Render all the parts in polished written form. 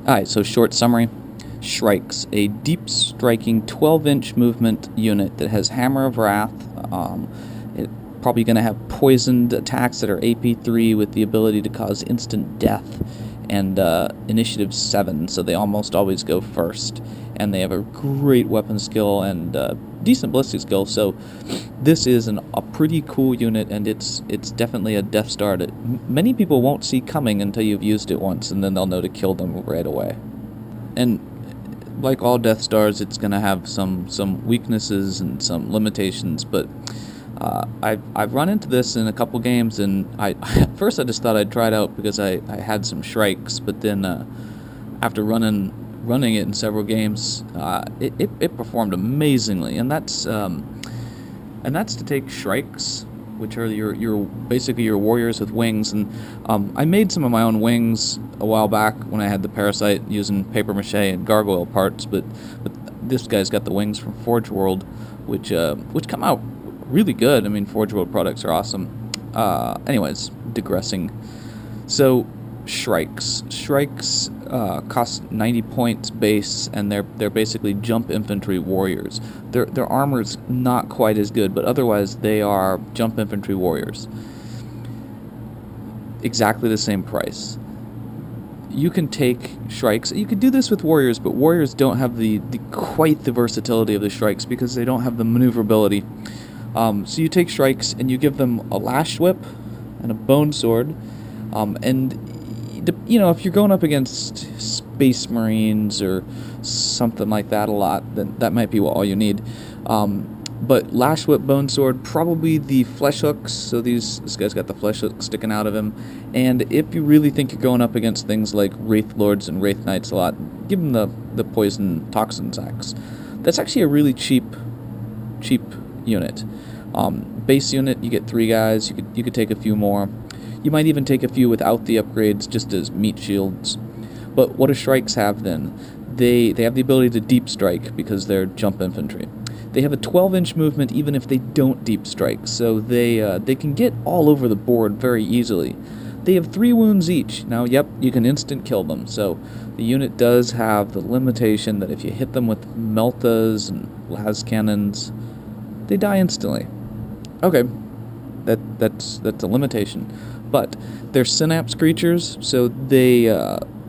Alright, so short summary. Shrikes, a deep striking 12-inch movement unit that has Hammer of Wrath. It's probably going to have poisoned attacks that are AP3 with the ability to cause instant death, and initiative 7, so they almost always go first. And they have a great weapon skill and decent ballistic skill, so this is a pretty cool unit, and it's definitely a Deathstar that many people won't see coming until you've used it once, and then they'll know to kill them right away. And like all Deathstars, it's going to have some weaknesses and some limitations, but I've run into this in a couple games, and at first I just thought I'd try it out because I had some Shrikes, but then after running it in several games, it performed amazingly, and that's to take Shrikes, which are your basically your warriors with wings. And I made some of my own wings a while back when I had the Parasite using paper mache and gargoyle parts, but this guy's got the wings from Forge World, which come out really good. I mean, Forge World products are awesome. Anyways, digressing. So Shrikes cost 90 points base, and they're basically jump infantry warriors. Their armor's not quite as good, but otherwise they are jump infantry warriors. Exactly the same price. You can take Shrikes. You could do this with warriors, but warriors don't have quite the versatility of the Shrikes because they don't have the maneuverability. So you take Shrikes and you give them a Lash Whip and a Bone Sword, and if you're going up against Space Marines or something like that a lot, then that might be all you need. But Lash Whip, Bone Sword, probably the Flesh Hooks, so this guy's got the Flesh Hooks sticking out of him. And if you really think you're going up against things like Wraith Lords and Wraith Knights a lot, give them the Poison Toxin Sacks. That's actually a really cheap unit. Base unit, you get 3 guys, you could take a few more. You might even take a few without the upgrades, just as meat shields. But what do Shrikes have then? They have the ability to deep strike because they're jump infantry. They have a 12-inch movement even if they don't deep strike, so they can get all over the board very easily. They have 3 wounds each. Now, yep, you can instant kill them, so the unit does have the limitation that if you hit them with Meltas and las cannons, they die instantly. Okay, that's a limitation. But they're synapse creatures, so they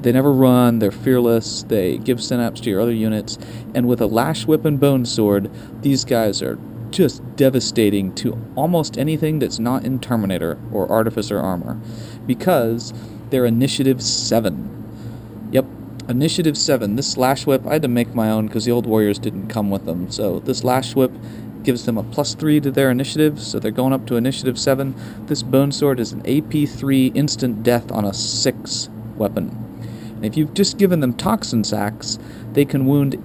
never run, they're fearless, they give synapse to your other units, and with a Lash Whip and Bone Sword, these guys are just devastating to almost anything that's not in Terminator or Artificer armor, because they're Initiative 7. Yep, Initiative 7. This Lash Whip, I had to make my own because the old warriors didn't come with them, so this Lash Whip gives them a +3 to their initiative, so they're going up to Initiative 7. This Bone Sword is an AP3 instant death on a 6 weapon. And if you've just given them Toxin Sacks, they can wound,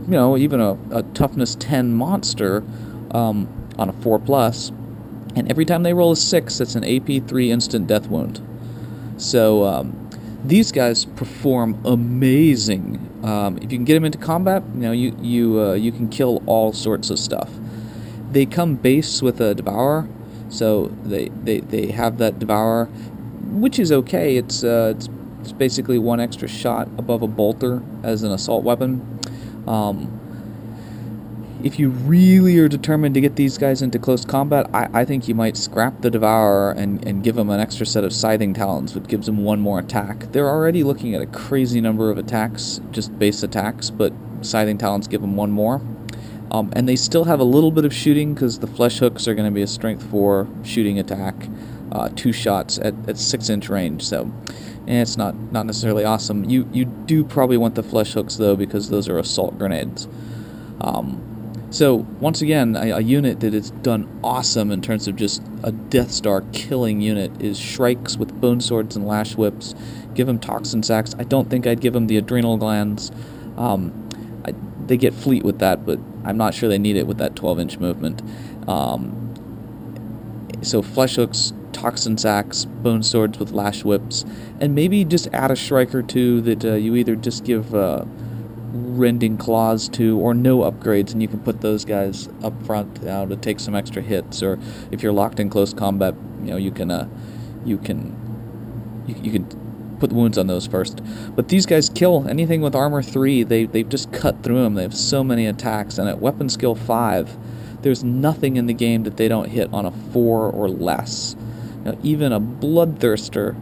even a Toughness 10 monster on a 4+, and every time they roll a 6, that's an AP3 instant death wound. So these guys perform amazing. If you can get them into combat, you can kill all sorts of stuff. They come base with a Devourer, so they have that Devourer, which is okay. It's basically 1 extra shot above a bolter as an assault weapon. If you really are determined to get these guys into close combat, I think you might scrap the Devourer and give them an extra set of Scything Talons, which gives them 1 more attack. They're already looking at a crazy number of attacks, just base attacks, but Scything Talons give them 1 more. And they still have a little bit of shooting, because the Flesh Hooks are going to be a strength 4 shooting attack, 2 shots at 6-inch range, so it's not necessarily awesome. You do probably want the Flesh Hooks, though, because those are assault grenades. So, once again, a unit that is done awesome in terms of just a Deathstar killing unit is Shrikes with Bone Swords and Lash Whips. Give them Toxin Sacks. I don't think I'd give them the Adrenal Glands. They get fleet with that, but I'm not sure they need it with that 12-inch movement. So Flesh Hooks, Toxin Sacks, Bone Swords with Lash Whips, and maybe just add a Shrike or 2 that you either just give Rending Claws to, or no upgrades, and you can put those guys up front to take some extra hits. Or if you're locked in close combat, you can put the wounds on those first. But these guys kill anything with armor 3. They've just cut through them. They have so many attacks, and at weapon skill 5, there's nothing in the game that they don't hit on a 4 or less. Now, even a Bloodthirster,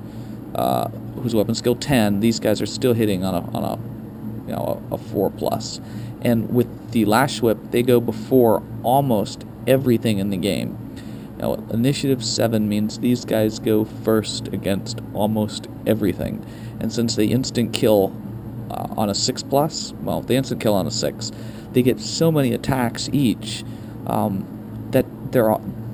who's weapon skill 10, these guys are still hitting on a 4+. And with the Lash Whip, they go before almost everything in the game. Now, Initiative 7 means these guys go first against almost everything. And since they instant kill on a 6+, well, they instant kill on a 6, they get so many attacks each that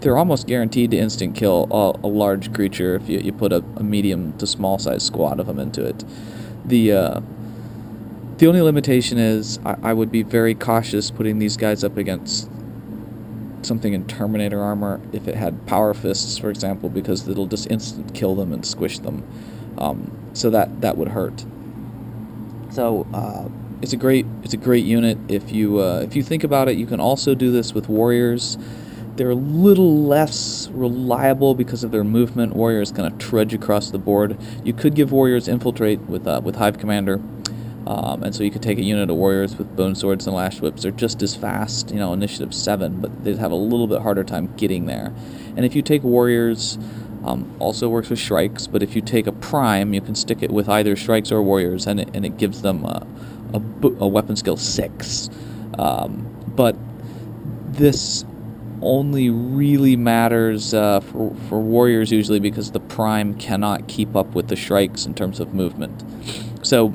they're almost guaranteed to instant kill a large creature if you put a medium to small size squad of them into it. The only limitation is I would be very cautious putting these guys up against something in Terminator armor if it had Power Fists, for example, because it'll just instant kill them and squish them. So that would hurt. So it's a great unit. If you think about it, you can also do this with warriors. They're a little less reliable because of their movement. Warriors kind of trudge across the board. You could give warriors infiltrate with Hive Commander. And so you could take a unit of warriors with bone swords and lash whips. They're just as fast, Initiative 7, but they'd have a little bit harder time getting there. And if you take warriors, also works with shrikes, but if you take a prime, you can stick it with either shrikes or warriors, and it gives them a weapon skill 6. But this only really matters for warriors usually because the prime cannot keep up with the shrikes in terms of movement. So